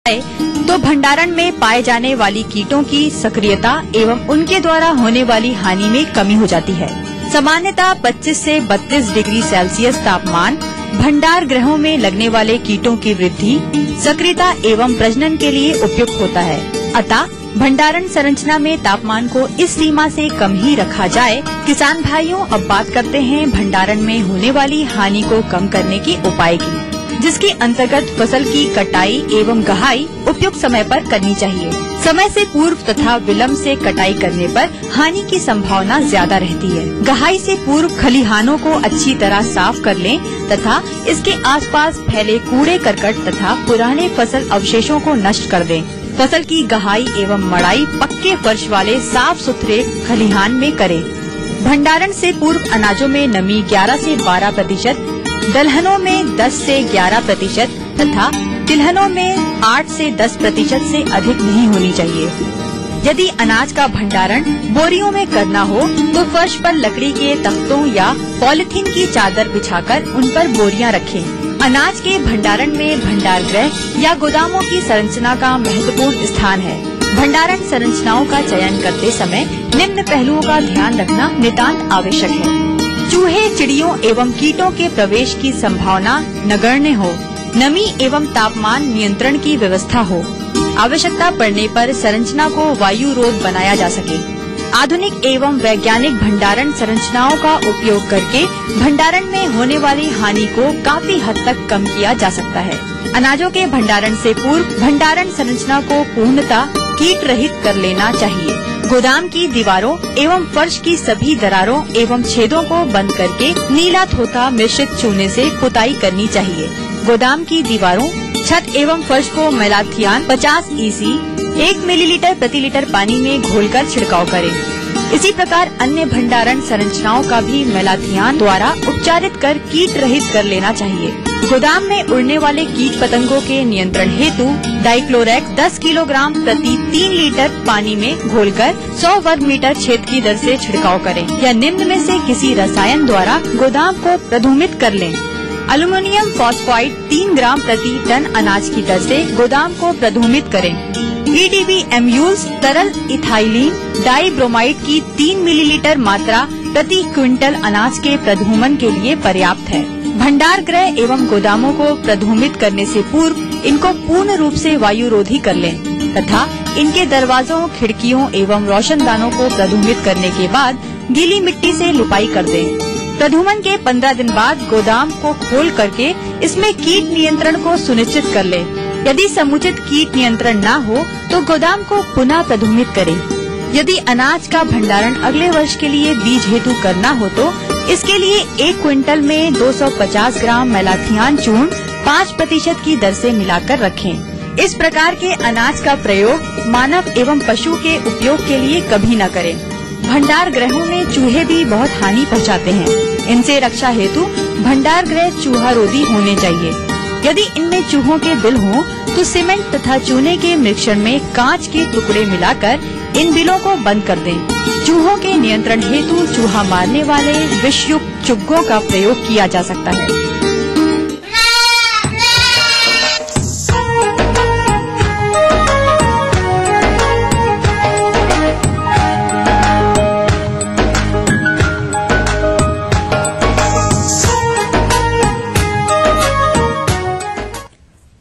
तो भंडारण में पाए जाने वाली कीटों की सक्रियता एवं उनके द्वारा होने वाली हानि में कमी हो जाती है। सामान्यतः 25 से 32 डिग्री सेल्सियस तापमान भंडार गृहों में लगने वाले कीटों की वृद्धि, सक्रियता एवं प्रजनन के लिए उपयुक्त होता है। अतः भंडारण संरचना में तापमान को इस सीमा से कम ही रखा जाए। किसान भाइयों, अब बात करते हैं भंडारण में होने वाली हानि को कम करने के उपाय की, जिसके अंतर्गत फसल की कटाई एवं गहाई उपयुक्त समय पर करनी चाहिए। समय से पूर्व तथा विलंब से कटाई करने पर हानि की संभावना ज्यादा रहती है। गहाई से पूर्व खलिहानों को अच्छी तरह साफ कर लें तथा इसके आसपास फैले कूड़े करकट तथा पुराने फसल अवशेषों को नष्ट कर दें। फसल की गहाई एवं मड़ाई पक्के फर्श वाले साफ सुथरे खलिहान में करें। भंडारण से पूर्व अनाजों में नमी 11 से 12%, दलहनों में 10 से 11% तथा तिलहनों में 8 से 10% से अधिक नहीं होनी चाहिए। यदि अनाज का भंडारण बोरियों में करना हो तो फर्श पर लकड़ी के तख्तों या पॉलीथीन की चादर बिछाकर उन पर बोरियां रखें। अनाज के भंडारण में भंडार गृह या गोदामों की संरचना का महत्वपूर्ण स्थान है। भंडारण संरचनाओं का चयन करते समय निम्न पहलुओं का ध्यान रखना नितांत आवश्यक है। चूहे, चिड़ियों एवं कीटों के प्रवेश की संभावना नगण्य हो। नमी एवं तापमान नियंत्रण की व्यवस्था हो। आवश्यकता पड़ने पर संरचना को वायु रोध बनाया जा सके। आधुनिक एवं वैज्ञानिक भंडारण संरचनाओं का उपयोग करके भंडारण में होने वाली हानि को काफी हद तक कम किया जा सकता है। अनाजों के भंडारण से पूर्व भंडारण संरचना को पूर्णतः कीट रहित कर लेना चाहिए। गोदाम की दीवारों एवं फर्श की सभी दरारों एवं छेदों को बंद करके नीला थोथा मिश्रित चूने से पुताई करनी चाहिए। गोदाम की दीवारों, छत एवं फर्श को मेलाथियान 50 EC 1 मिलीलीटर प्रति लीटर पानी में घोलकर छिड़काव करें। इसी प्रकार अन्य भंडारण संरचनाओं का भी मेलाथियान द्वारा उपचारित कर कीट रहित कर लेना चाहिए। गोदाम में उड़ने वाले कीट पतंगों के नियंत्रण हेतु डाइक्लोरैक्स 10 किलोग्राम प्रति 3 लीटर पानी में घोलकर 100 वर्ग मीटर छेद की दर से छिड़काव करें या निम्न में से किसी रसायन द्वारा गोदाम को प्रधूमित कर लें। एल्युमिनियम फॉस्फाइड 3 ग्राम प्रति टन अनाज की दर से गोदाम को प्रधूमित करें। EDB एम्यूल्स तरल इथाइलिन डाइब्रोमाइड की 3 मिलीलीटर मात्रा प्रति क्विंटल अनाज के प्रधूमन के लिए पर्याप्त है। भंडार गृह एवं गोदामों को प्रधूमित करने से पूर्व इनको पूर्ण रूप से वायु रोधी कर लें तथा इनके दरवाजों, खिड़कियों एवं रोशनदानों को प्रधूमित करने के बाद गीली मिट्टी से लिपाई कर दें। प्रधूमन के 15 दिन बाद गोदाम को खोल करके इसमें कीट नियंत्रण को सुनिश्चित कर लें। यदि समुचित कीट नियंत्रण न हो तो गोदाम को पुनः प्रधूमित करें। यदि अनाज का भंडारण अगले वर्ष के लिए बीज हेतु करना हो तो इसके लिए 1 क्विंटल में 250 ग्राम मेलाथियान चूर्ण 5% की दर से मिलाकर रखें। इस प्रकार के अनाज का प्रयोग मानव एवं पशु के उपयोग के लिए कभी न करें। भंडार गृहों में चूहे भी बहुत हानि पहुंचाते हैं। इनसे रक्षा हेतु भंडार गृह चूहा रोधी होने चाहिए। यदि इनमें चूहों के बिल हों तो सीमेंट तथा चूने के मिश्रण में कांच के टुकड़े मिलाकर इन बिलों को बंद कर दें। चूहों के नियंत्रण हेतु चूहा मारने वाले विषयुक्त चुग्गों का प्रयोग किया जा सकता है।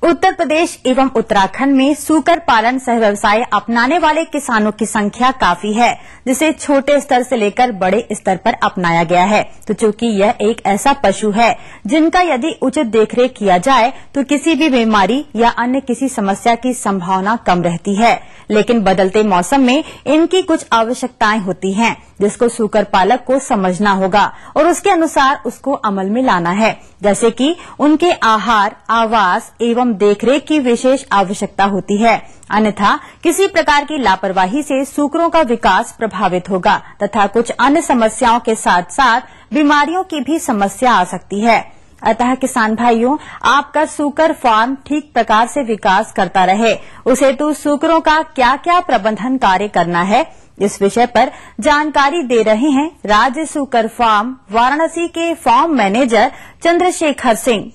उत्तर प्रदेश एवं उत्तराखंड में सूकर पालन सह व्यवसाय अपनाने वाले किसानों की संख्या काफी है, जिसे छोटे स्तर से लेकर बड़े स्तर पर अपनाया गया है। तो चूंकि यह एक ऐसा पशु है जिनका यदि उचित देखरेख किया जाए तो किसी भी बीमारी या अन्य किसी समस्या की संभावना कम रहती है। लेकिन बदलते मौसम में इनकी कुछ आवश्यकताएं होती हैं, जिसको सूकर पालक को समझना होगा और उसके अनुसार उसको अमल में लाना है। जैसे कि उनके आहार, आवास एवं देखरेख की विशेष आवश्यकता होती है। अन्यथा किसी प्रकार की लापरवाही से सूकरों का विकास प्रभावित होगा तथा कुछ अन्य समस्याओं के साथ साथ बीमारियों की भी समस्या आ सकती है। अतः किसान भाइयों, आपका सूकर फार्म ठीक प्रकार से विकास करता रहे, उस हेतु सूकरों का क्या क्या प्रबंधन कार्य करना है, इस विषय पर जानकारी दे रहे हैं राज्य सूकर फार्म वाराणसी के फार्म मैनेजर चंद्रशेखर सिंह।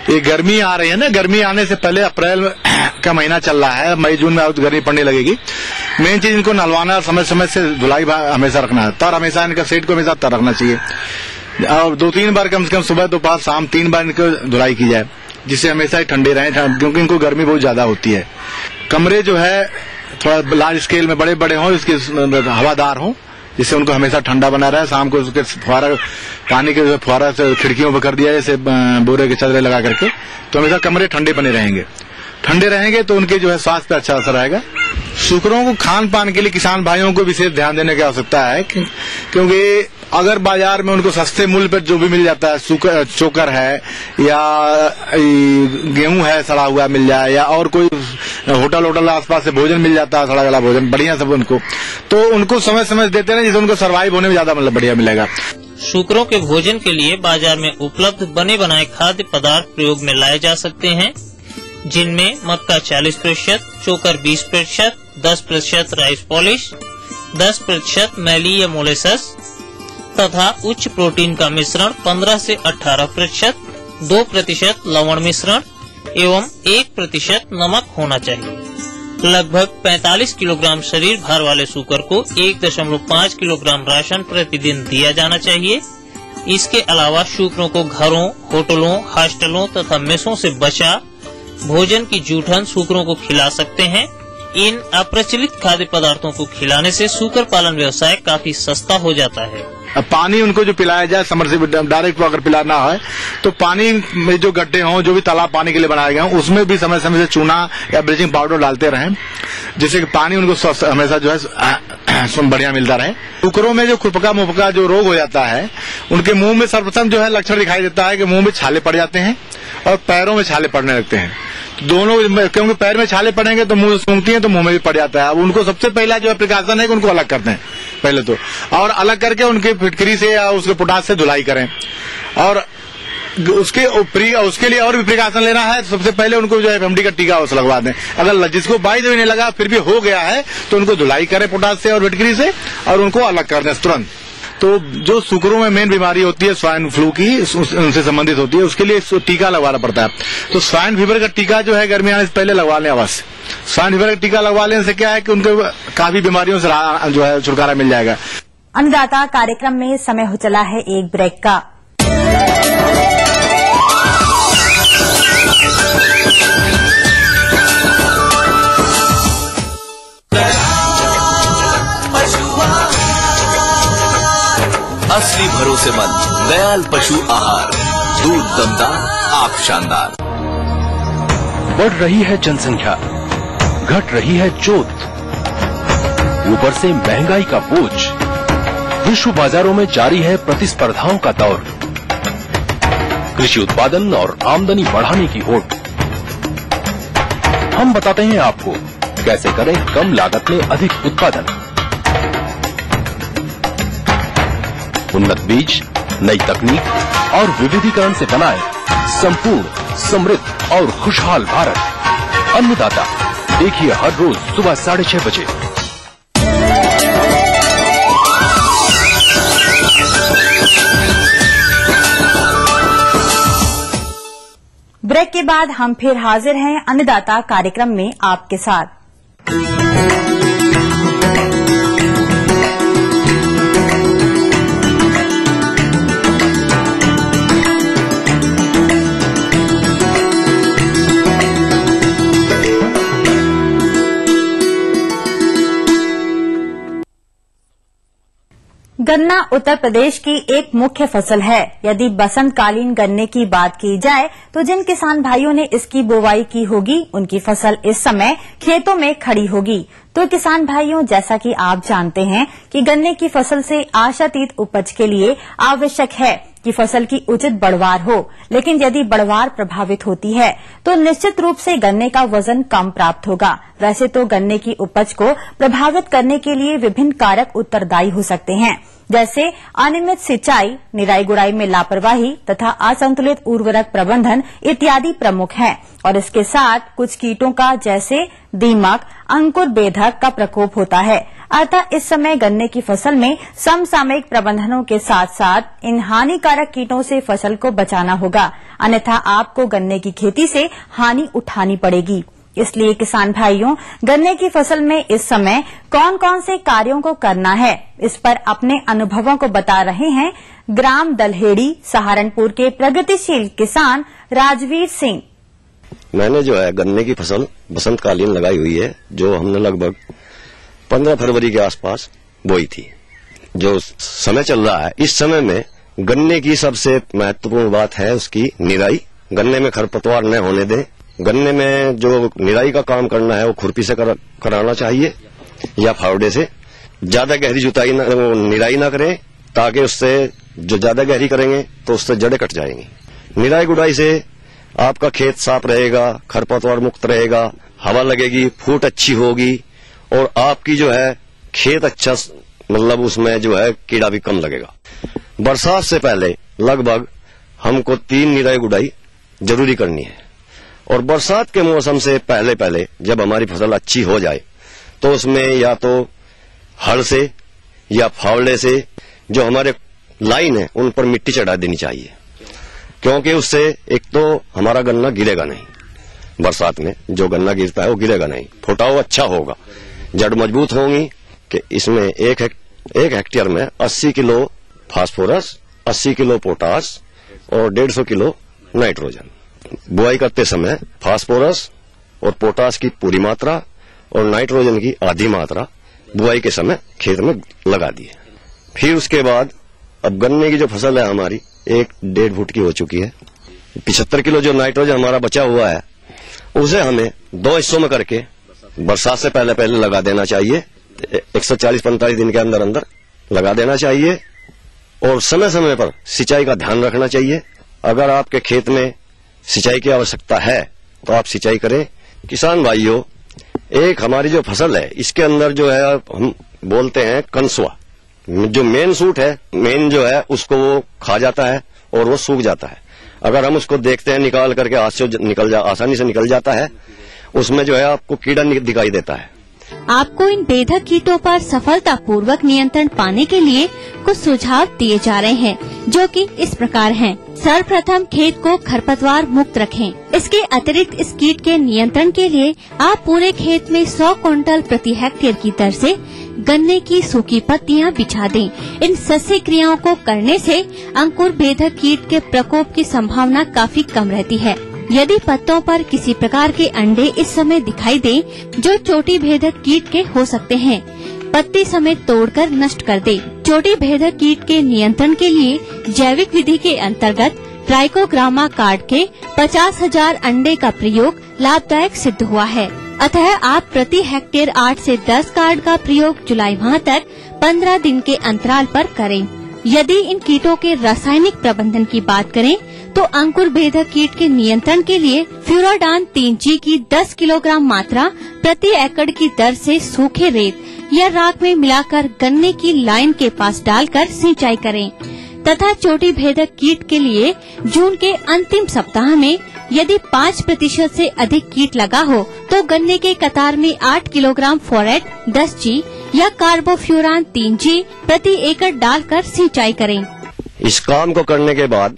ये गर्मी आ रही है ना, गर्मी आने से पहले अप्रैल का महीना चल रहा है, मई जून में और गर्मी पड़ने लगेगी। मेन चीज इनको नहलवाना, समय समय से धुलाई हमेशा रखना है, तर हमेशा इनका सेट को हमेशा तर रखना चाहिए और 2-3 बार कम से कम सुबह दोपहर शाम 3 बार इनको धुलाई की जाए, जिससे हमेशा ही ठंडे रहें, क्योंकि इनको गर्मी बहुत ज्यादा होती है। कमरे जो है थोड़ा लार्ज स्केल में बड़े बड़े हों, इसके हवादार हों, जिससे उनको हमेशा ठंडा बना रहे। शाम को उसके फुहारा, पानी के फुहारा से खिड़कियों पर कर दिया जैसे बोरे के चादरें लगा करके, तो हमेशा कमरे ठंडे बने रहेंगे। ठंडे रहेंगे तो उनके जो है स्वास्थ्य पे अच्छा असर आएगा। सूकरों को खान पान के लिए किसान भाइयों को विशेष ध्यान देने की आवश्यकता है, क्योंकि अगर बाजार में उनको सस्ते मूल्य पर जो भी मिल जाता है, चोकर है या गेहूं है सड़ा हुआ मिल जाए, या और कोई होटल आसपास से भोजन मिल जाता है, सड़ा गला भोजन बढ़िया सब उनको, तो उनको समय समय देते रहे, जिससे उनको सर्वाइव होने में ज्यादा मतलब बढ़िया मिलेगा। सूकरों के भोजन के लिए बाजार में उपलब्ध बने बनाए खाद्य पदार्थ प्रयोग में लाए जा सकते हैं, जिनमें मक्का 40%, चोकर 20%, 10% राइस पॉलिश, 10% मैली या मोलेसस तथा उच्च प्रोटीन का मिश्रण 15 से 18%, 2% लवण मिश्रण एवं 1% नमक होना चाहिए। लगभग 45 किलोग्राम शरीर भार वाले सूकर को 1.5 किलोग्राम राशन प्रतिदिन दिया जाना चाहिए। इसके अलावा सूकरों को घरों, होटलों, हॉस्टलों तथा मेसों से बचा भोजन की जूठन सूकरों को खिला सकते हैं। इन अप्रचलित खाद्य पदार्थों को खिलाने से सूकर पालन व्यवसाय काफी सस्ता हो जाता है। पानी उनको जो पिलाया जाए, समरसेबल डायरेक्ट अगर पिलाना है तो पानी में जो गड्ढे हों, जो भी तालाब पानी के लिए बनाए गए हों, उसमें भी समय समय से चूना या ब्लीचिंग पाउडर डालते रहें, जिससे कि पानी उनको हमेशा जो है बढ़िया मिलता रहे। सूकरों में जो खुरपका मुफका जो रोग हो जाता है, उनके मुंह में सर्वप्रथम जो है लक्षण दिखाई देता है कि मुंह में छाले पड़ जाते हैं और पैरों में छाले पड़ने लगते हैं। दोनों, क्योंकि पैर में छाले पड़ेंगे तो मुंह सूंघती हैं तो मुंह में भी पड़ जाता है। अब उनको सबसे पहला जो है प्रिकॉशन है कि उनको अलग करते हैं पहले तो, और अलग करके उनके फिटकरी से या उसके पोटाश से धुलाई करें, और उसके लिए और भी प्रिकॉशन लेना है। सबसे पहले उनको जो है एफएमडी का टीका लगवा दें। अगर जिसको 22 दिन नहीं लगा फिर भी हो गया है तो उनको धुलाई करें पोटाश से और फिटकरी से, और उनको अलग कर दें तुरंत। तो जो सूकरों में मेन बीमारी होती है स्वाइन फ्लू की, उनसे संबंधित होती है, उसके लिए टीका लगवाना पड़ता है। तो स्वाइन फीवर का टीका जो है गर्मी आने से पहले लगवा लें अवश्य। स्वाइन फीवर का टीका लगवा लेने से क्या है कि उनको काफी बीमारियों से जो है छुटकारा मिल जाएगा। अन्नदाता कार्यक्रम में समय हो चला है एक ब्रेक का। असली भरोसेमंद दयाल पशु आहार, दूध दमदार, आप शानदार। बढ़ रही है जनसंख्या, घट रही है जोत, ऊपर से महंगाई का बोझ, विश्व बाजारों में जारी है प्रतिस्पर्धाओं का दौर, कृषि उत्पादन और आमदनी बढ़ाने की होड़। हम बताते हैं आपको कैसे करें कम लागत में अधिक उत्पादन। उन्नत बीज, नई तकनीक और विविधीकरण से बनाए संपूर्ण, समृद्ध और खुशहाल भारत। अन्नदाता देखिए हर रोज सुबह 6:30 बजे। ब्रेक के बाद हम फिर हाजिर हैं अन्नदाता कार्यक्रम में आपके साथ। गन्ना उत्तर प्रदेश की एक मुख्य फसल है। यदि बसंतकालीन गन्ने की बात की जाए तो जिन किसान भाइयों ने इसकी बुवाई की होगी उनकी फसल इस समय खेतों में खड़ी होगी। तो किसान भाइयों, जैसा कि आप जानते हैं कि गन्ने की फसल से आशातीत उपज के लिए आवश्यक है कि फसल की उचित बढ़वार हो, लेकिन यदि बढ़वार प्रभावित होती है तो निश्चित रूप से गन्ने का वजन कम प्राप्त होगा। वैसे तो गन्ने की उपज को प्रभावित करने के लिए विभिन्न कारक उत्तरदायी हो सकते हैं, जैसे अनियमित सिंचाई, निराई गुड़ाई में लापरवाही तथा असंतुलित उर्वरक प्रबंधन इत्यादि प्रमुख हैं। और इसके साथ कुछ कीटों का, जैसे दीमक, अंकुर बेधक का प्रकोप होता है। अतः इस समय गन्ने की फसल में समसामयिक प्रबंधनों के साथ साथ इन हानिकारक कीटों से फसल को बचाना होगा, अन्यथा आपको गन्ने की खेती से हानि उठानी पड़ेगी। इसलिए किसान भाइयों, गन्ने की फसल में इस समय कौन कौन से कार्यों को करना है, इस पर अपने अनुभवों को बता रहे हैं ग्राम दलहेड़ी सहारनपुर के प्रगतिशील किसान राजवीर सिंह। मैंने जो है गन्ने की फसल बसंतकालीन लगाई हुई है, जो हमने लगभग 15 फरवरी के आसपास बोई थी। जो समय चल रहा है, इस समय में गन्ने की सबसे महत्वपूर्ण बात है उसकी निराई। गन्ने में खरपतवार न होने दें। गन्ने में जो निराई का काम करना है वो खुरपी से कराना चाहिए या फावड़े से। ज्यादा गहरी जुताई निराई ना करें, ताकि उससे जो ज्यादा गहरी करेंगे तो उससे जड़ें कट जाएंगी। निराई गुड़ाई से आपका खेत साफ रहेगा, खरपतवार मुक्त रहेगा, हवा लगेगी, फूट अच्छी होगी और आपकी जो है खेत अच्छा, मतलब उसमें जो है कीड़ा भी कम लगेगा। बरसात से पहले लगभग हमको 3 निराई गुड़ाई जरूरी करनी है और बरसात के मौसम से पहले जब हमारी फसल अच्छी हो जाए तो उसमें या तो हल से या फावड़े से जो हमारे लाइन है उन पर मिट्टी चढ़ा देनी चाहिए, क्योंकि उससे एक तो हमारा गन्ना गिरेगा नहीं। बरसात में जो गन्ना गिरता है वो गिरेगा नहीं, फुटाव अच्छा होगा, जड़ मजबूत होंगी। कि इसमें एक हेक्टेयर में 80 किलो फास्फोरस, 80 किलो पोटास और 150 किलो नाइट्रोजन। बुआई करते समय फास्फोरस और पोटास की पूरी मात्रा और नाइट्रोजन की आधी मात्रा बुआई के समय खेत में लगा दी है। फिर उसके बाद अब गन्ने की जो फसल है हमारी 1-1.5 फुट की हो चुकी है। 75 किलो जो नाइट्रोजन हमारा बचा हुआ है उसे हमें 2 हिस्सों में करके बरसात से पहले लगा देना चाहिए। 140-45 दिन के अंदर अंदर लगा देना चाहिए और समय समय पर सिंचाई का ध्यान रखना चाहिए। अगर आपके खेत में सिंचाई की आवश्यकता है तो आप सिंचाई करें। किसान भाइयों, एक हमारी जो फसल है इसके अंदर जो है हम बोलते हैं कंसुआ, जो मेन सूट है, मेन जो है उसको वो खा जाता है और वो सूख जाता है। अगर हम उसको देखते हैं निकाल करके हाथ से आसानी से निकल जाता है, उसमें जो है आपको कीड़ा दिखाई देता है। आपको इन बेधक कीटों पर सफलतापूर्वक नियंत्रण पाने के लिए कुछ सुझाव दिए जा रहे हैं, जो कि इस प्रकार हैं। सर्वप्रथम खेत को खरपतवार मुक्त रखें। इसके अतिरिक्त इस कीट के नियंत्रण के लिए आप पूरे खेत में 100 क्विंटल प्रति हेक्टेयर की दर से गन्ने की सूखी पत्तियां बिछा दें। इन सस्य क्रियाओं को करने से अंकुर बेधक कीट के प्रकोप की संभावना काफी कम रहती है। यदि पत्तों पर किसी प्रकार के अंडे इस समय दिखाई दें, जो चोटी भेदक कीट के हो सकते हैं, पत्ती समेत तोड़कर नष्ट कर दे। चोटी भेदक कीट के नियंत्रण के लिए जैविक विधि के अंतर्गत ट्राइकोग्रामा कार्ड के 50,000 अंडे का प्रयोग लाभदायक सिद्ध हुआ है। अतः आप प्रति हेक्टेयर 8 से 10 कार्ड का प्रयोग जुलाई माह तक 15 दिन के अंतराल पर करें। यदि इन कीटों के रासायनिक प्रबंधन की बात करें तो अंकुर भेदक कीट के नियंत्रण के लिए फ्यूराडान 3G की 10 किलोग्राम मात्रा प्रति एकड़ की दर से सूखे रेत या राख में मिलाकर गन्ने की लाइन के पास डालकर सिंचाई करें तथा चोटी भेदक कीट के लिए जून के अंतिम सप्ताह में यदि 5% से अधिक कीट लगा हो तो गन्ने के कतार में 8 किलोग्राम फोरेट 10G या कार्बोफ्यूरान 3G प्रति एकड़ डालकर सिंचाई करें। इस काम को करने के बाद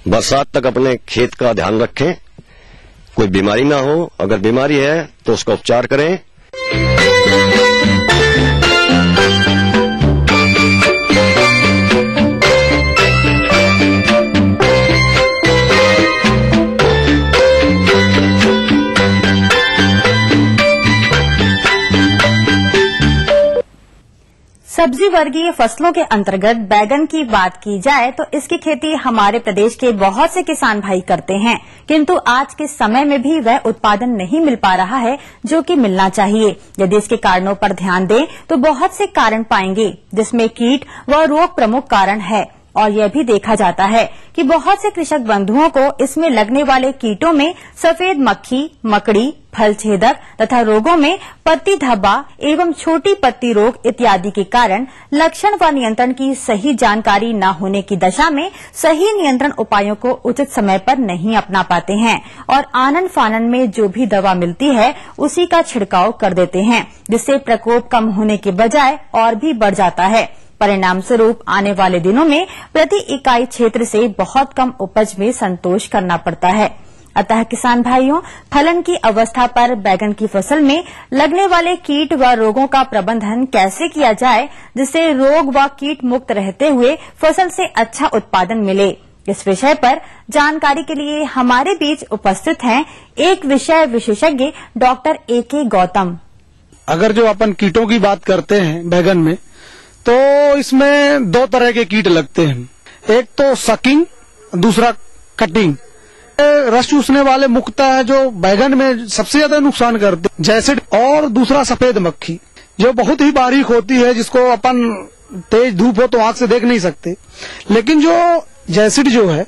बरसात तक अपने खेत का ध्यान रखें, कोई बीमारी ना हो। अगर बीमारी है तो उसका उपचार करें। सब्जी वर्गीय फसलों के अंतर्गत बैगन की बात की जाए तो इसकी खेती हमारे प्रदेश के बहुत से किसान भाई करते हैं, किंतु आज के समय में भी वह उत्पादन नहीं मिल पा रहा है जो कि मिलना चाहिए। यदि इसके कारणों पर ध्यान दें तो बहुत से कारण पाएंगे, जिसमें कीट व रोग प्रमुख कारण है। और यह भी देखा जाता है कि बहुत से कृषक बंधुओं को इसमें लगने वाले कीटों में सफेद मक्खी, मकड़ी, फल छेदक तथा रोगों में पत्ती धब्बा एवं छोटी पत्ती रोग इत्यादि के कारण लक्षण व नियंत्रण की सही जानकारी न होने की दशा में सही नियंत्रण उपायों को उचित समय पर नहीं अपना पाते हैं और आनन फानन में जो भी दवा मिलती है उसी का छिड़काव कर देते हैं, जिससे प्रकोप कम होने के बजाय और भी बढ़ जाता है। परिणाम स्वरूप आने वाले दिनों में प्रति इकाई क्षेत्र से बहुत कम उपज में संतोष करना पड़ता है। अतः किसान भाइयों, फलन की अवस्था पर बैगन की फसल में लगने वाले कीट व रोगों का प्रबंधन कैसे किया जाए जिससे रोग व कीट मुक्त रहते हुए फसल से अच्छा उत्पादन मिले, इस विषय पर जानकारी के लिए हमारे बीच उपस्थित हैं एक विषय विशेषज्ञ डॉक्टर A.K. गौतम। अगर जो अपन कीटों की बात करते हैं बैगन में, तो इसमें दो तरह के कीट लगते हैं। एक तो सकिंग, दूसरा कटिंग। रस चूसने वाले मुख्यतः है जो बैगन में सबसे ज्यादा नुकसान करते हैं, जैसिड, और दूसरा सफेद मक्खी जो बहुत ही बारीक होती है, जिसको अपन तेज धूप हो तो आंख से देख नहीं सकते। लेकिन जो जैसिड जो है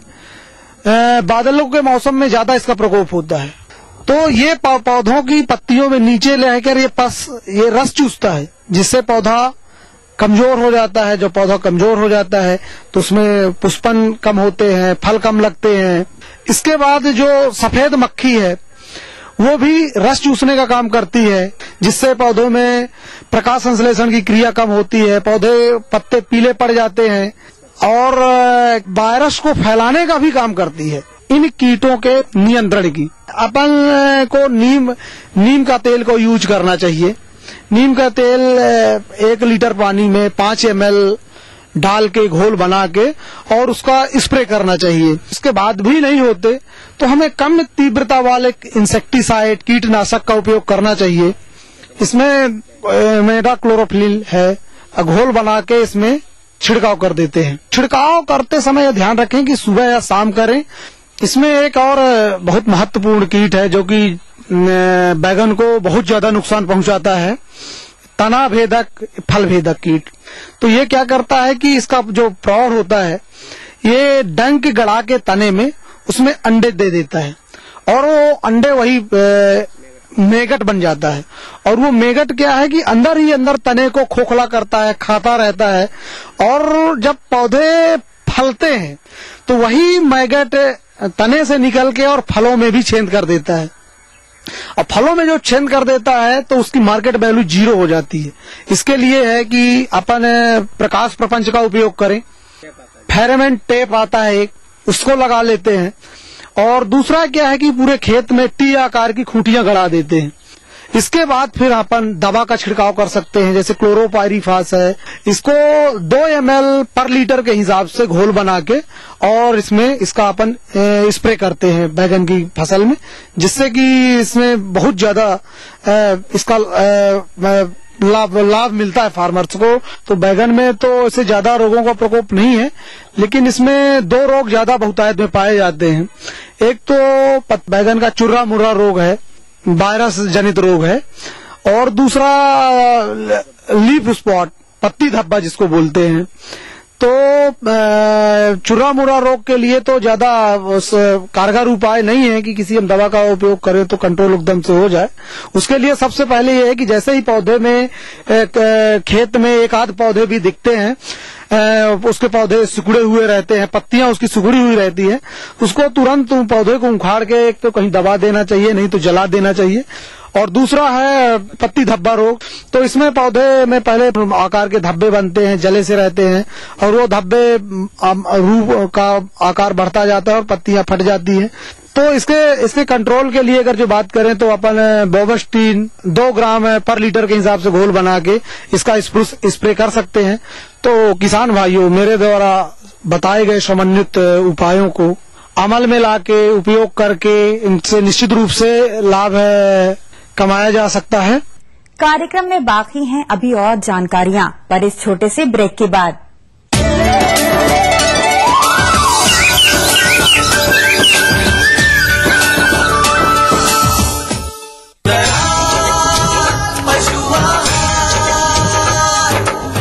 बादलों के मौसम में ज्यादा इसका प्रकोप होता है, तो ये पौधों की पत्तियों में नीचे रहकर ये रस चूसता है, जिससे पौधा कमजोर हो जाता है। जो पौधा कमजोर हो जाता है तो उसमें पुष्पन कम होते हैं, फल कम लगते हैं। इसके बाद जो सफेद मक्खी है वो भी रस चूसने का काम करती है, जिससे पौधों में प्रकाश संश्लेषण की क्रिया कम होती है, पौधे पत्ते पीले पड़ जाते हैं और वायरस को फैलाने का भी काम करती है। इन कीटों के नियंत्रण की अपन को नीम का तेल को यूज करना चाहिए। नीम का तेल 1 लीटर पानी में 5 ml डाल के घोल बना के और उसका स्प्रे करना चाहिए। इसके बाद भी नहीं होते तो हमें कम तीव्रता वाले इंसेक्टिसाइड, कीटनाशक का उपयोग करना चाहिए। इसमें मेटाक्लोरोफिल है, घोल बना के इसमें छिड़काव कर देते हैं। छिड़काव करते समय ध्यान रखें कि सुबह या शाम करें। इसमें एक और बहुत महत्वपूर्ण कीट है जो कि बैगन को बहुत ज्यादा नुकसान पहुंचाता है, तना भेदक, फल भेदक कीट। तो ये क्या करता है कि इसका जो प्रौढ़ होता है ये डंक गड़ा के तने में उसमें अंडे दे देता है और वो अंडे वही मेगट बन जाता है। और वो मेगट क्या है कि अंदर ही अंदर तने को खोखला करता है, खाता रहता है और जब पौधे फलते हैं तो वही मैगट तने से निकल के और फलों में भी छेद कर देता है। और फलों में जो छेद कर देता है तो उसकी मार्केट वैल्यू 0 हो जाती है। इसके लिए है कि अपन प्रकाश प्रपंच का उपयोग करें। फेरोमोन टेप आता है एक, उसको लगा लेते हैं। और दूसरा क्या है कि पूरे खेत में टी आकार की खूंटियां गड़ा देते हैं। इसके बाद फिर अपन दवा का छिड़काव कर सकते हैं, जैसे क्लोरोपाइरीफास है। इसको 2 ml पर लीटर के हिसाब से घोल बना के और इसमें इसका अपन स्प्रे करते हैं बैगन की फसल में, जिससे कि इसमें बहुत ज्यादा इसका लाभ मिलता है फार्मर्स को। तो बैगन में तो इससे ज्यादा रोगों का प्रकोप नहीं है, लेकिन इसमें 2 रोग ज्यादा बहुतायत में पाए जाते हैं। एक तो बैगन का चुर्रा मुर्रा रोग है, वायरस जनित रोग है, और दूसरा लीफ स्पॉट, पत्ती धब्बा जिसको बोलते हैं। तो चुर्रा मुर्रा रोग के लिए तो ज्यादा कारगर उपाय नहीं है कि किसी हम दवा का उपयोग करें तो कंट्रोल एकदम से हो जाए। उसके लिए सबसे पहले ये है कि जैसे ही पौधे में खेत में एक आध पौधे भी दिखते हैं, उसके पौधे सिकुड़े हुए रहते हैं, पत्तियां उसकी सिकुड़ी हुई रहती है, उसको तुरंत पौधे को उखाड़ के एक तो कहीं दबा देना चाहिए, नहीं तो जला देना चाहिए। और दूसरा है पत्ती धब्बा रोग। तो इसमें पौधे में पहले आकार के धब्बे बनते हैं, जले से रहते हैं, और वो धब्बे रूप का आकार बढ़ता जाता है और पत्तियां फट जाती हैं। तो इसके कंट्रोल के लिए अगर जो बात करें तो अपन बोवस्टीन 2 ग्राम पर लीटर के हिसाब से घोल बना के इसका स्प्रे कर सकते हैं। तो किसान भाइयों, मेरे द्वारा बताए गए समन्वित उपायों को अमल में लाके उपयोग करके इनसे निश्चित रूप से लाभ कमाया जा सकता है। कार्यक्रम में बाकी हैं अभी और जानकारियां, पर इस छोटे से ब्रेक के बाद।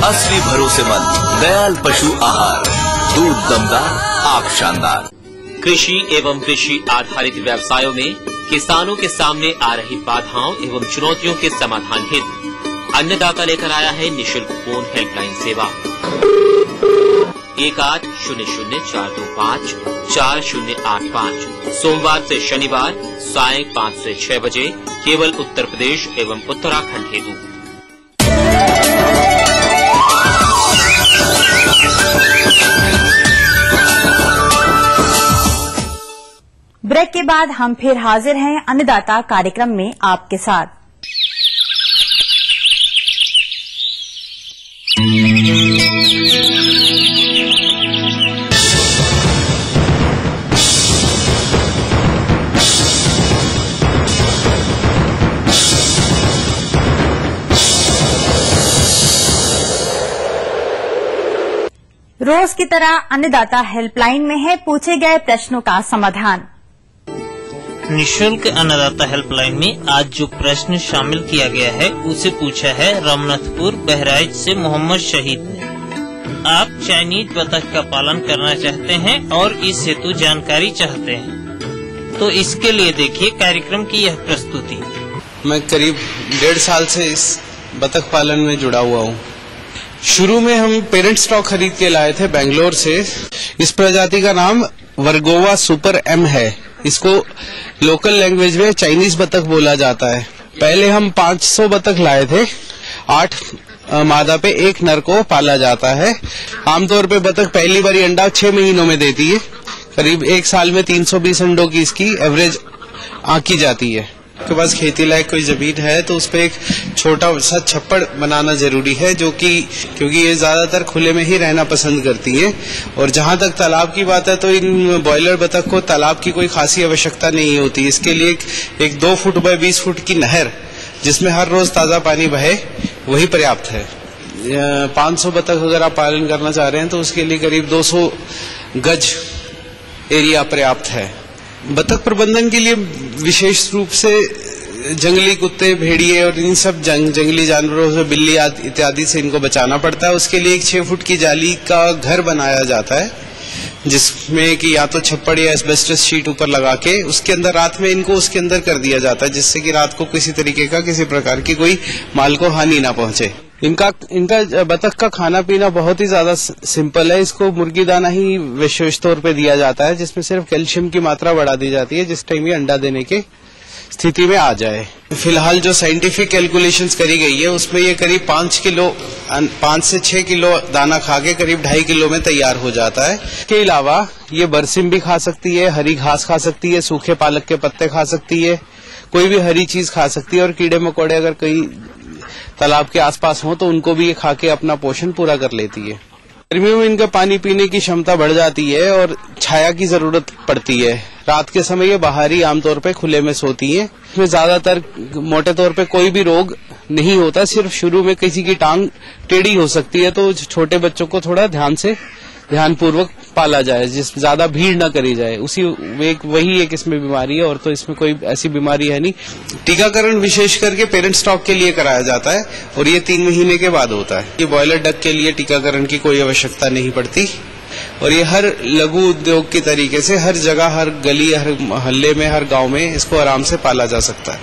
असली भरोसेमंद दयाल पशु आहार दूध दमदार, आप शानदार। कृषि एवं कृषि आधारित व्यवसायों में किसानों के सामने आ रही बाधाओं एवं चुनौतियों के समाधान हेतु अन्नदाता लेकर आया है निःशुल्क फोन हेल्पलाइन सेवा 1800-425-4085 सोमवार से शनिवार साय 5 से 6 बजे केवल उत्तर प्रदेश एवं उत्तराखंड हेतु। ब्रेक के बाद हम फिर हाजिर हैं अन्नदाता कार्यक्रम में आपके साथ। रोज की तरह अन्नदाता हेल्पलाइन में है पूछे गए प्रश्नों का समाधान। निःशुल्क अन्नदाता हेल्पलाइन में आज जो प्रश्न शामिल किया गया है उसे पूछा है रामनाथपुर बहराइच से मोहम्मद शहीद ने। आप चाइनीज बतख का पालन करना चाहते हैं और इस हेतु जानकारी चाहते हैं, तो इसके लिए देखिए कार्यक्रम की यह प्रस्तुति। मैं करीब 1.5 साल से इस बतख पालन में जुड़ा हुआ हूँ। शुरू में हम पेरेंट स्टॉक खरीद के लाए थे बेंगलोर से। इस प्रजाति का नाम वर्गोवा सुपर एम है। इसको लोकल लैंग्वेज में चाइनीज बतख बोला जाता है। पहले हम 500 बतख लाए थे। 8 मादा पे 1 नर को पाला जाता है। आमतौर पे बतख पहली बारी अंडा 6 महीनों में देती है। करीब 1 साल में 320 अंडों की इसकी एवरेज आंकी जाती है। आपके पास खेती लायक कोई जमीन है तो उस पर एक छोटा सा छप्पड़ बनाना जरूरी है, जो कि क्योंकि ये ज्यादातर खुले में ही रहना पसंद करती हैं। और जहां तक तालाब की बात है तो इन बॉयलर बतख को तालाब की कोई खासी आवश्यकता नहीं होती। इसके लिए एक 2 फुट बाय 20 फुट की नहर जिसमें हर रोज ताजा पानी बहे वही पर्याप्त है। 500 बतख अगर आप पालन करना चाह रहे हैं तो उसके लिए करीब 200 गज एरिया पर्याप्त है। बतख प्रबंधन के लिए विशेष रूप से जंगली कुत्ते, भेड़िए और इन सब जंगली जानवरों से, बिल्ली इत्यादि से इनको बचाना पड़ता है। उसके लिए एक 6 फुट की जाली का घर बनाया जाता है, जिसमें कि या तो छप्पड़ या एस्बेस्टस शीट ऊपर लगा के उसके अंदर रात में इनको उसके अंदर कर दिया जाता है, जिससे कि रात को किसी तरीके का किसी प्रकार की कोई माल को हानि ना पहुंचे। इनका बतख का खाना पीना बहुत ही ज्यादा सिंपल है। इसको मुर्गी दाना ही विशेष तौर पे दिया जाता है, जिसमें सिर्फ कैल्शियम की मात्रा बढ़ा दी जाती है जिस टाइम ये अंडा देने की स्थिति में आ जाए। फिलहाल जो साइंटिफिक कैलकुलेशंस करी गई है उसमें ये करीब 5 से 6 किलो दाना खा के करीब 2.5 किलो में तैयार हो जाता है। इसके अलावा ये बरसिम भी खा सकती है, हरी घास खा सकती है, सूखे पालक के पत्ते खा सकती है, कोई भी हरी चीज खा सकती है। और कीड़े मकोड़े अगर कहीं तालाब के आसपास हो तो उनको भी ये खा के अपना पोषण पूरा कर लेती है। गर्मियों में इनका पानी पीने की क्षमता बढ़ जाती है और छाया की जरूरत पड़ती है। रात के समय ये बाहर ही आमतौर पे खुले में सोती हैं। इसमें ज्यादातर मोटे तौर पे कोई भी रोग नहीं होता, सिर्फ शुरू में किसी की टांग टेढ़ी हो सकती है, तो छोटे बच्चों को थोड़ा ध्यानपूर्वक पाला जाए, जिस ज्यादा भीड़ न करी जाए। वही एक इसमें बीमारी है, और तो इसमें कोई ऐसी बीमारी है नहीं। टीकाकरण विशेष करके पेरेंट स्टॉक के लिए कराया जाता है और ये 3 महीने के बाद होता है। ये बॉयलर डक के लिए टीकाकरण की कोई आवश्यकता नहीं पड़ती और ये हर लघु उद्योग के तरीके से हर जगह, हर गली, हर मोहल्ले में, हर गांव में इसको आराम से पाला जा सकता है।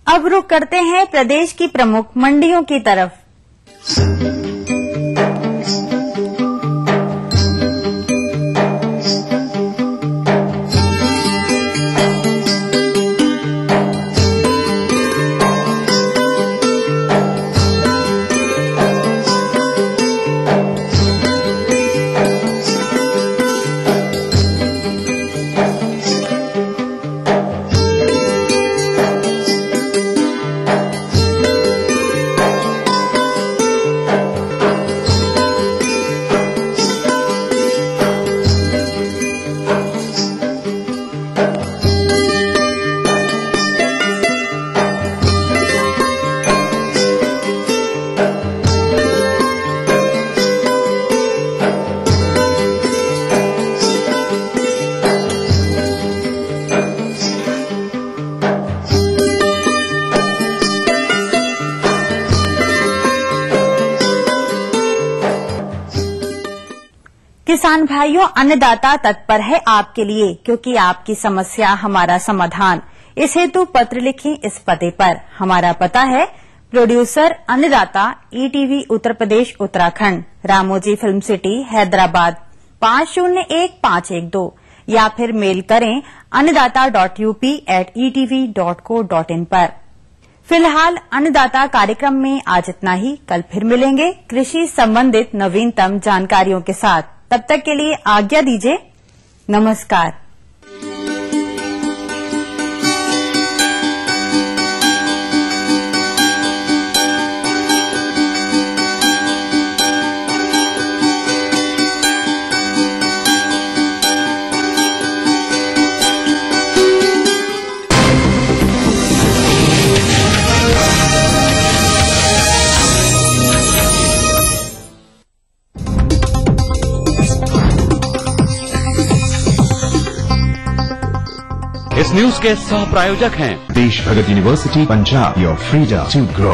अब रुख करते हैं प्रदेश की प्रमुख मंडियों की तरफ। किसान भाइयों, अन्नदाता तत्पर है आपके लिए, क्योंकि आपकी समस्या हमारा समाधान। इस हेतु पत्र लिखें इस पते पर। हमारा पता है प्रोड्यूसर अन्नदाता, ETV Uttar Pradesh Uttarakhand, Ramoji film city, Hyderabad 501512, या फिर मेल करें annadaata.up@etv.co.in पर। फिलहाल अन्नदाता कार्यक्रम में आज इतना ही। कल फिर मिलेंगे कृषि संबंधित नवीनतम जानकारियों के साथ। तब तक के लिए आज्ञा दीजिए। नमस्कार। इस न्यूज के सह प्रायोजक हैं Desh Bhagat university Punjab, your freedom to grow.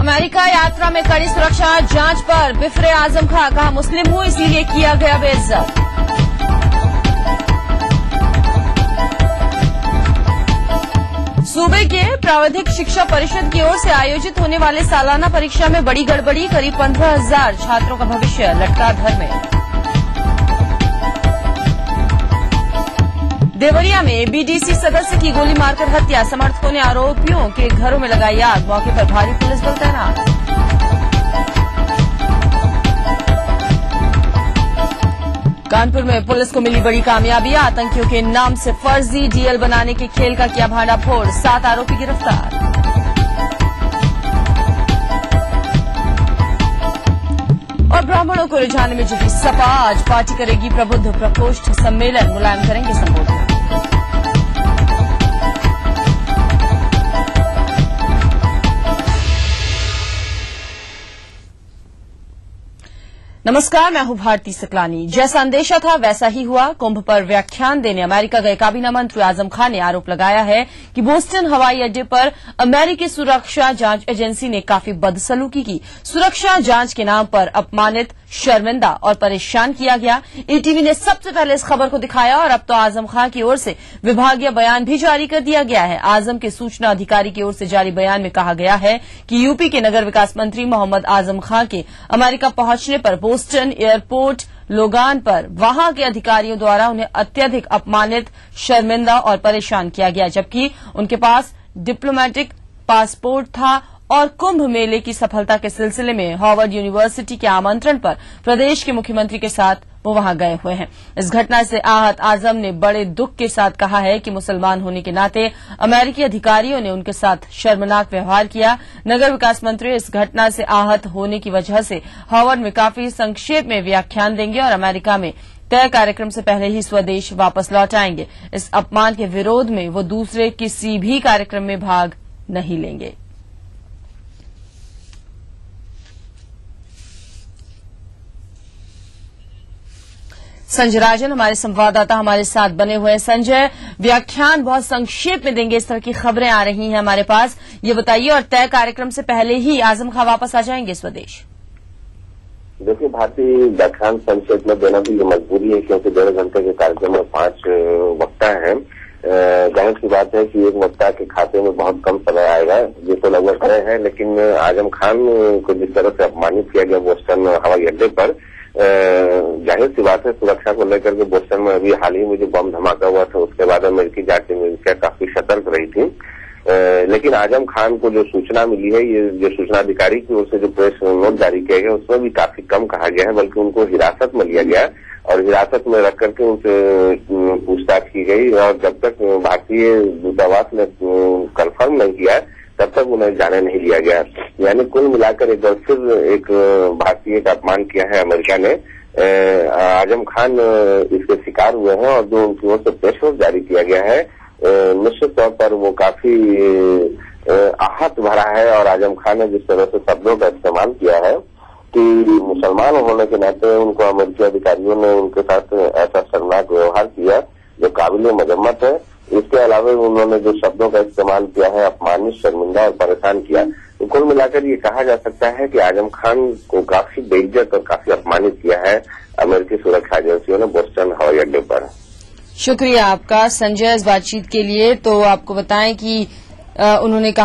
America यात्रा में कड़ी सुरक्षा जांच पर बिफरे आजम खां, कहा मुस्लिम हूं इसीलिए किया गया बेइज्जत। सूबे के प्राविधिक शिक्षा परिषद की ओर से आयोजित होने वाले सालाना परीक्षा में बड़ी गड़बड़ी, करीब 15,000 छात्रों का भविष्य लटका धर में। देवरिया में BDC सदस्य की गोली मारकर हत्या, समर्थकों ने आरोपियों के घरों में लगाई आग, मौके पर भारी पुलिस बल तैनात। कानपुर में पुलिस को मिली बड़ी कामयाबी, आतंकियों के नाम से फर्जी DL बनाने के खेल का किया भांडाफोड़, 7 आरोपी गिरफ्तार। और ब्राह्मणों को रिझाने में जुटी सपा, आज पार्टी करेगी प्रबुद्ध प्रकोष्ठ सम्मेलन, मुलायम करेंगे संबोधन। नमस्कार, मैं हूं भारती सकलानी। जैसा अंदेशा था वैसा ही हुआ। कुंभ पर व्याख्यान देने अमेरिका गए काबीना मंत्री आजम खान ने आरोप लगाया है कि बोस्टन हवाई अड्डे पर अमेरिकी सुरक्षा जांच एजेंसी ने काफी बदसलूकी की। सुरक्षा जांच के नाम पर अपमानित, शर्मिंदा और परेशान किया गया। ETV ने सबसे पहले इस खबर को दिखाया और अब तो आजम खान की ओर से विभागीय बयान भी जारी कर दिया गया है। आजम के सूचना अधिकारी की ओर से जारी बयान में कहा गया है कि यूपी के नगर विकास मंत्री मोहम्मद आजम खान के अमेरिका पहुंचने पर बोस्टन एयरपोर्ट लोगान पर वहां के अधिकारियों द्वारा उन्हें अत्यधिक अपमानित, शर्मिंदा और परेशान किया गया, जबकि उनके पास डिप्लोमेटिक पासपोर्ट था और कुंभ मेले की सफलता के सिलसिले में हार्वर्ड यूनिवर्सिटी के आमंत्रण पर प्रदेश के मुख्यमंत्री के साथ वो वहां गए हुए हैं। इस घटना से आहत आजम ने बड़े दुख के साथ कहा है कि मुसलमान होने के नाते अमेरिकी अधिकारियों ने उनके साथ शर्मनाक व्यवहार किया। नगर विकास मंत्री इस घटना से आहत होने की वजह से हार्वर्ड में काफी संक्षेप में व्याख्यान देंगे और अमेरिका में तय कार्यक्रम से पहले ही स्वदेश वापस लौट आएंगे। इस अपमान के विरोध में वो दूसरे किसी भी कार्यक्रम में भाग नहीं लेंगे। संजय राजन हमारे संवाददाता हमारे साथ बने हुए हैं। संजय, व्याख्यान बहुत संक्षेप में देंगे, इस तरह की खबरें आ रही हैं हमारे पास, ये बताइए। और तय कार्यक्रम से पहले ही आजम खां वापस आ जाएंगे स्वदेश? देखिए भारतीय, व्याख्यान संक्षेप में देना भी ये मजबूरी है, क्योंकि 1.5 घंटे के कार्यक्रम में 5 वक्ता हैं। जाहिर सी बात है कि एक वक्ता के खाते में बहुत कम समय आएगा, ये तो लगभग तय है। लेकिन आजम खान को जिस तरह से अपमानित किया गया बोस्टन हवाई अड्डे पर, जाहिर सी बात है सुरक्षा को लेकर के बोस्टन में अभी हाल ही में जो बम धमाका हुआ था उसके बाद अमेरिकी जांच एजेंसियां काफी सतर्क रही थी। लेकिन आजम खान को जो सूचना मिली है, ये जो सूचना अधिकारी की ओर से जो प्रेस नोट जारी किया गया उसमें भी काफी कम कहा गया है, बल्कि उनको हिरासत में लिया गया और हिरासत में रख करके उनसे पूछताछ की गई। और जब तक भारतीय दूतावास ने कंफर्म नहीं किया तब तक उन्हें जाने नहीं दिया गया। यानी कुल मिलाकर एक बार फिर एक भारतीय का अपमान किया है अमेरिका ने। आजम खान इसके शिकार हुए हैं और जो उनकी ओर से प्रेस नोट जारी किया गया है, निश्चित तौर पर वो काफी आहत भरा है। और आजम खान ने जिस तरह से शब्दों का इस्तेमाल किया है कि मुसलमान होने के नाते उनको अमेरिकी अधिकारियों ने उनके साथ ऐसा शर्मनाक व्यवहार किया जो काबिल मजम्मत है। इसके अलावा उन्होंने जो शब्दों का इस्तेमाल किया है, अपमानित, शर्मिंदा और परेशान किया। तो कुल मिलाकर ये कहा जा सकता है कि आजम खान को काफी बेइज्जत और काफी अपमानित किया है अमेरिकी सुरक्षा एजेंसियों ने बोस्टन हवाई अड्डे पर। शुक्रिया आपका संजय इस बातचीत के लिए। तो आपको बताएं कि उन्होंने कहा